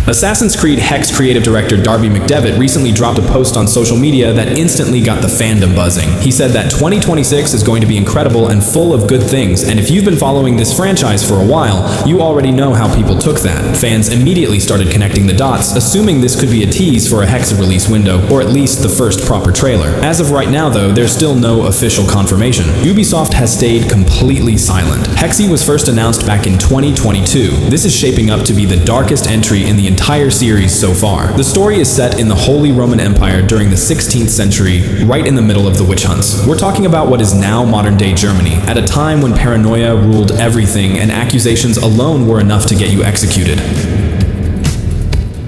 Assassin's Creed Hexe creative director Darby McDevitt recently dropped a post on social media that instantly got the fandom buzzing. He said that 2026 is going to be incredible and full of good things, and if you've been following this franchise for a while, you already know how people took that. Fans immediately started connecting the dots, assuming this could be a tease for a Hexe release window, or at least the first proper trailer. As of right now though, there's still no official confirmation. Ubisoft has stayed completely silent. Hexe was first announced back in 2022. This is shaping up to be the darkest entry in the entire series so far. The story is set in the Holy Roman Empire during the 16th century, right in the middle of the witch hunts. We're talking about what is now modern-day Germany, at a time when paranoia ruled everything and accusations alone were enough to get you executed.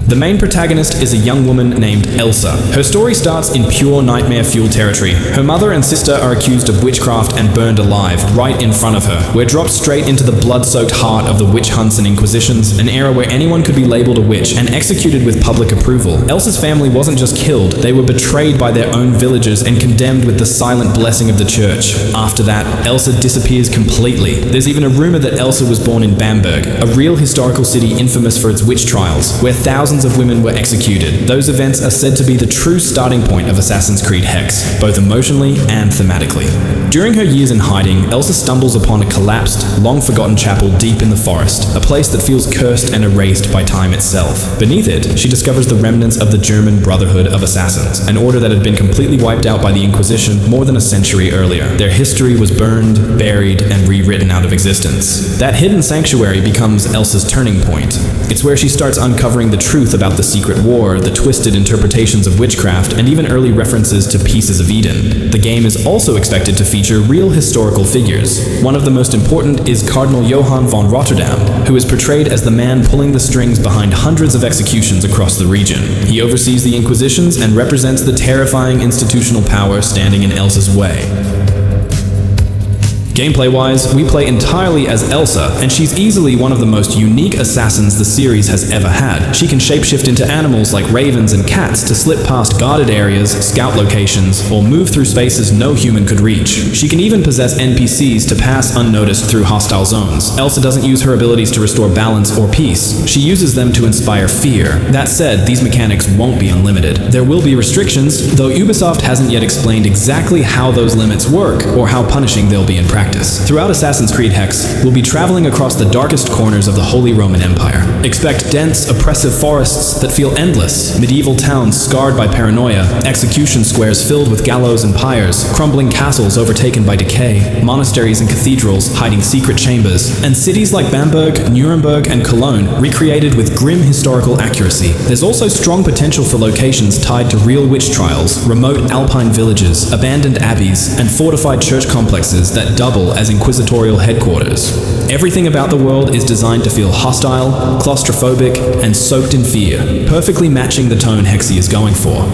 The main protagonist is a young woman named Elsa. Her story starts in pure nightmare-fueled territory. Her mother and sister are accused of witchcraft and burned alive right in front of her. We're dropped straight into the blood-soaked heart of the witch hunts and inquisitions, an era where anyone could be labeled a witch and executed with public approval. Elsa's family wasn't just killed, they were betrayed by their own villagers and condemned with the silent blessing of the church. After that, Elsa disappears completely. There's even a rumor that Elsa was born in Bamberg, a real historical city infamous for its witch trials, where thousands of women were executed. Those events are said to be the true starting point of Assassin's Creed Hexe, both emotionally and thematically. During her years in hiding, Elsa stumbles upon a collapsed, long-forgotten chapel deep in the forest, a place that feels cursed and erased by time itself. Beneath it, she discovers the remnants of the German Brotherhood of Assassins, an order that had been completely wiped out by the Inquisition more than a century earlier. Their history was burned, buried, and rewritten out of existence. That hidden sanctuary becomes Elsa's turning point. It's where she starts uncovering the truth about the secret war, the twisted interpretations of witchcraft, and even early references to pieces of Eden. The game is also expected to feature real historical figures. One of the most important is Cardinal Johann von Rotterdam, who is portrayed as the man pulling the strings behind hundreds of executions across the region. He oversees the Inquisitions and represents the terrifying institutional power standing in Elsa's way. Gameplay-wise, we play entirely as Elsa, and she's easily one of the most unique assassins the series has ever had. She can shapeshift into animals like ravens and cats to slip past guarded areas, scout locations, or move through spaces no human could reach. She can even possess NPCs to pass unnoticed through hostile zones. Elsa doesn't use her abilities to restore balance or peace. She uses them to inspire fear. That said, these mechanics won't be unlimited. There will be restrictions, though Ubisoft hasn't yet explained exactly how those limits work or how punishing they'll be in practice. Throughout Assassin's Creed Hexe, we'll be traveling across the darkest corners of the Holy Roman Empire. Expect dense, oppressive forests that feel endless, medieval towns scarred by paranoia, execution squares filled with gallows and pyres, crumbling castles overtaken by decay, monasteries and cathedrals hiding secret chambers, and cities like Bamberg, Nuremberg, and Cologne recreated with grim historical accuracy. There's also strong potential for locations tied to real witch trials, remote alpine villages, abandoned abbeys, and fortified church complexes that double as inquisitorial headquarters. Everything about the world is designed to feel hostile, claustrophobic, and soaked in fear, perfectly matching the tone Hexe is going for.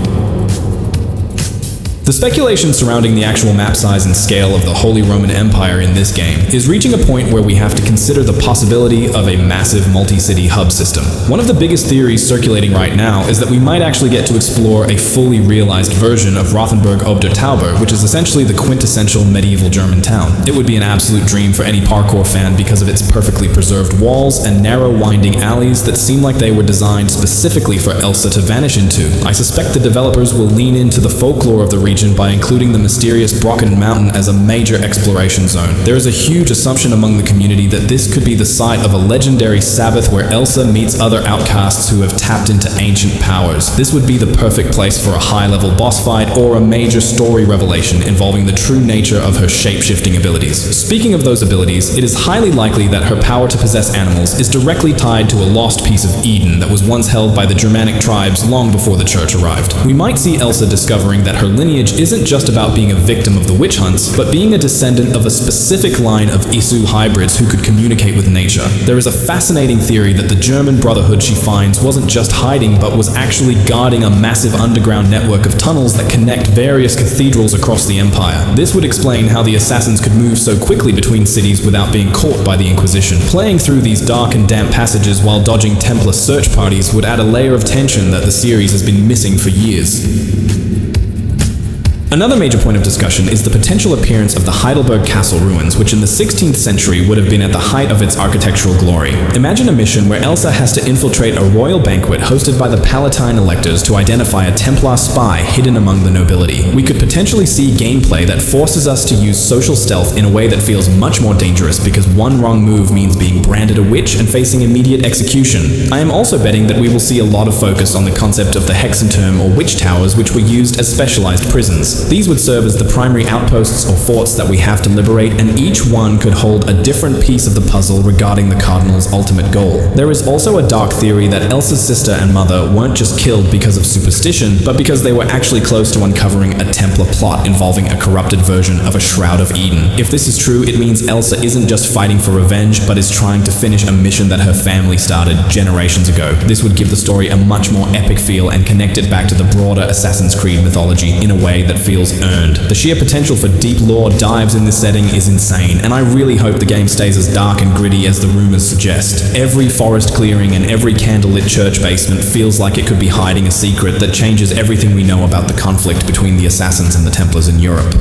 The speculation surrounding the actual map size and scale of the Holy Roman Empire in this game is reaching a point where we have to consider the possibility of a massive multi-city hub system. One of the biggest theories circulating right now is that we might actually get to explore a fully realized version of Rothenburg ob der Tauber, which is essentially the quintessential medieval German town. It would be an absolute dream for any parkour fan because of its perfectly preserved walls and narrow winding alleys that seem like they were designed specifically for Elsa to vanish into. I suspect the developers will lean into the folklore of the region by including the mysterious Brocken Mountain as a major exploration zone. There is a huge assumption among the community that this could be the site of a legendary Sabbath where Elsa meets other outcasts who have tapped into ancient powers. This would be the perfect place for a high-level boss fight or a major story revelation involving the true nature of her shape-shifting abilities. Speaking of those abilities, it is highly likely that her power to possess animals is directly tied to a lost piece of Eden that was once held by the Germanic tribes long before the church arrived. We might see Elsa discovering that her lineage isn't just about being a victim of the witch hunts, but being a descendant of a specific line of Isu hybrids who could communicate with nature. There is a fascinating theory that the German Brotherhood she finds wasn't just hiding, but was actually guarding a massive underground network of tunnels that connect various cathedrals across the empire. This would explain how the assassins could move so quickly between cities without being caught by the Inquisition. Playing through these dark and damp passages while dodging Templar search parties would add a layer of tension that the series has been missing for years. Another major point of discussion is the potential appearance of the Heidelberg Castle ruins, which in the 16th century would have been at the height of its architectural glory. Imagine a mission where Elsa has to infiltrate a royal banquet hosted by the Palatine electors to identify a Templar spy hidden among the nobility. We could potentially see gameplay that forces us to use social stealth in a way that feels much more dangerous because one wrong move means being branded a witch and facing immediate execution. I am also betting that we will see a lot of focus on the concept of the Hexenturm or witch towers, which were used as specialized prisons. These would serve as the primary outposts or forts that we have to liberate, and each one could hold a different piece of the puzzle regarding the Cardinal's ultimate goal. There is also a dark theory that Elsa's sister and mother weren't just killed because of superstition, but because they were actually close to uncovering a Templar plot involving a corrupted version of a Shroud of Eden. If this is true, it means Elsa isn't just fighting for revenge, but is trying to finish a mission that her family started generations ago. This would give the story a much more epic feel and connect it back to the broader Assassin's Creed mythology in a way that feels earned. The sheer potential for deep lore dives in this setting is insane, and I really hope the game stays as dark and gritty as the rumors suggest. Every forest clearing and every candlelit church basement feels like it could be hiding a secret that changes everything we know about the conflict between the Assassins and the Templars in Europe.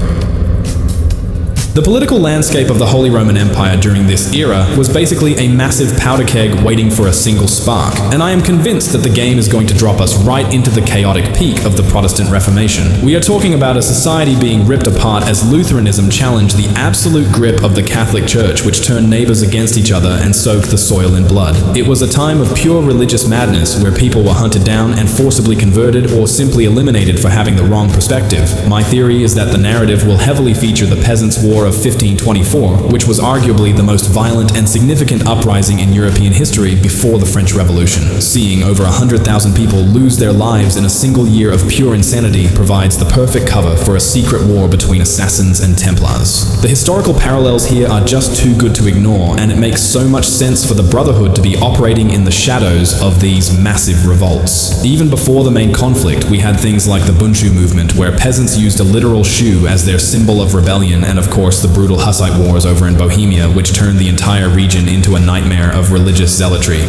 The political landscape of the Holy Roman Empire during this era was basically a massive powder keg waiting for a single spark, and I am convinced that the game is going to drop us right into the chaotic peak of the Protestant Reformation. We are talking about a society being ripped apart as Lutheranism challenged the absolute grip of the Catholic Church, which turned neighbors against each other and soaked the soil in blood. It was a time of pure religious madness where people were hunted down and forcibly converted or simply eliminated for having the wrong perspective. My theory is that the narrative will heavily feature the Peasants' War of 1524, which was arguably the most violent and significant uprising in European history before the French Revolution. Seeing over 100,000 people lose their lives in a single year of pure insanity provides the perfect cover for a secret war between assassins and Templars. The historical parallels here are just too good to ignore, and it makes so much sense for the Brotherhood to be operating in the shadows of these massive revolts. Even before the main conflict, we had things like the Bundschuh movement, where peasants used a literal shoe as their symbol of rebellion, and of course the brutal Hussite wars over in Bohemia, which turned the entire region into a nightmare of religious zealotry.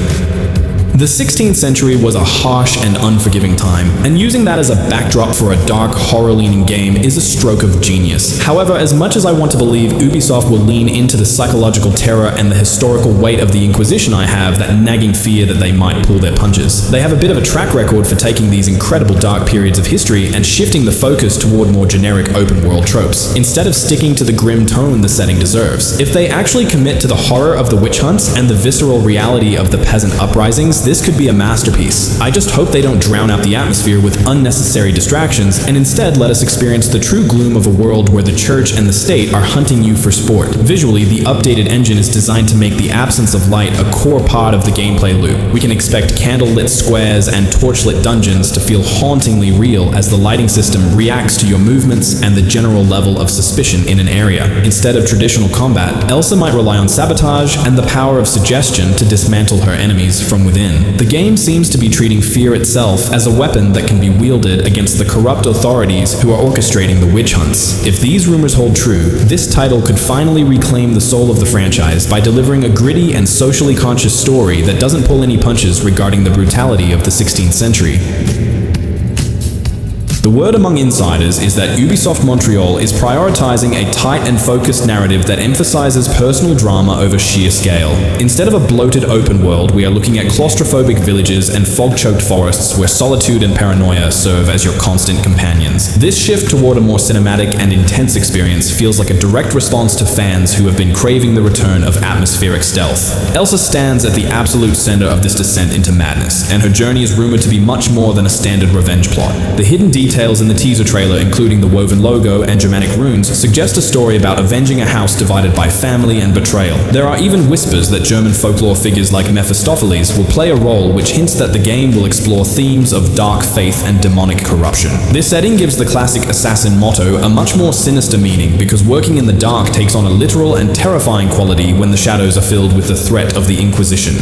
The 16th century was a harsh and unforgiving time, and using that as a backdrop for a dark, horror-leaning game is a stroke of genius. However, as much as I want to believe Ubisoft will lean into the psychological terror and the historical weight of the Inquisition, I have that nagging fear that they might pull their punches. They have a bit of a track record for taking these incredible dark periods of history and shifting the focus toward more generic open-world tropes, instead of sticking to the grim tone the setting deserves. If they actually commit to the horror of the witch hunts and the visceral reality of the peasant uprisings, this could be a masterpiece. I just hope they don't drown out the atmosphere with unnecessary distractions and instead let us experience the true gloom of a world where the church and the state are hunting you for sport. Visually, the updated engine is designed to make the absence of light a core part of the gameplay loop. We can expect candlelit squares and torchlit dungeons to feel hauntingly real as the lighting system reacts to your movements and the general level of suspicion in an area. Instead of traditional combat, Elsa might rely on sabotage and the power of suggestion to dismantle her enemies from within. The game seems to be treating fear itself as a weapon that can be wielded against the corrupt authorities who are orchestrating the witch hunts. If these rumors hold true, this title could finally reclaim the soul of the franchise by delivering a gritty and socially conscious story that doesn't pull any punches regarding the brutality of the 16th century. The word among insiders is that Ubisoft Montreal is prioritizing a tight and focused narrative that emphasizes personal drama over sheer scale. Instead of a bloated open world, we are looking at claustrophobic villages and fog-choked forests where solitude and paranoia serve as your constant companions. This shift toward a more cinematic and intense experience feels like a direct response to fans who have been craving the return of atmospheric stealth. Elsa stands at the absolute center of this descent into madness, and her journey is rumored to be much more than a standard revenge plot. The hidden details in the teaser trailer, including the woven logo and Germanic runes, suggest a story about avenging a house divided by family and betrayal. There are even whispers that German folklore figures like Mephistopheles will play a role, which hints that the game will explore themes of dark faith and demonic corruption. This setting gives the classic assassin motto a much more sinister meaning, because working in the dark takes on a literal and terrifying quality when the shadows are filled with the threat of the Inquisition.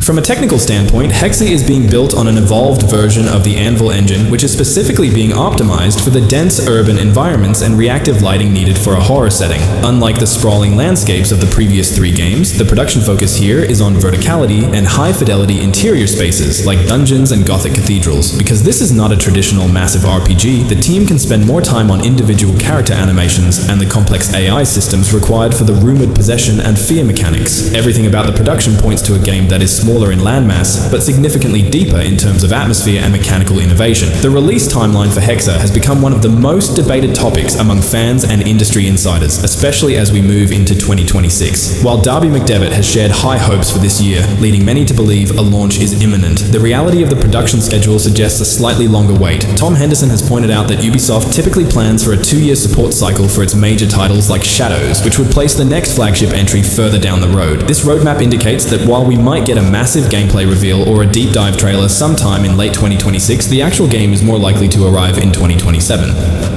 From a technical standpoint, Hexe is being built on an evolved version of the Anvil engine, which is specifically being optimized for the dense urban environments and reactive lighting needed for a horror setting. Unlike the sprawling landscapes of the previous 3 games, the production focus here is on verticality and high-fidelity interior spaces like dungeons and Gothic cathedrals. Because this is not a traditional massive RPG, the team can spend more time on individual character animations and the complex AI systems required for the rumored possession and fear mechanics. Everything about the production points to a game that is smaller in landmass, but significantly deeper in terms of atmosphere and mechanical innovation. The release timeline for Hexe has become one of the most debated topics among fans and industry insiders, especially as we move into 2026. While Darby McDevitt has shared high hopes for this year, leading many to believe a launch is imminent, the reality of the production schedule suggests a slightly longer wait. Tom Henderson has pointed out that Ubisoft typically plans for a 2-year support cycle for its major titles like Shadows, which would place the next flagship entry further down the road. This roadmap indicates that while we might get a massive gameplay reveal or a deep dive trailer sometime in late 2026, the actual game is more likely to arrive in 2027.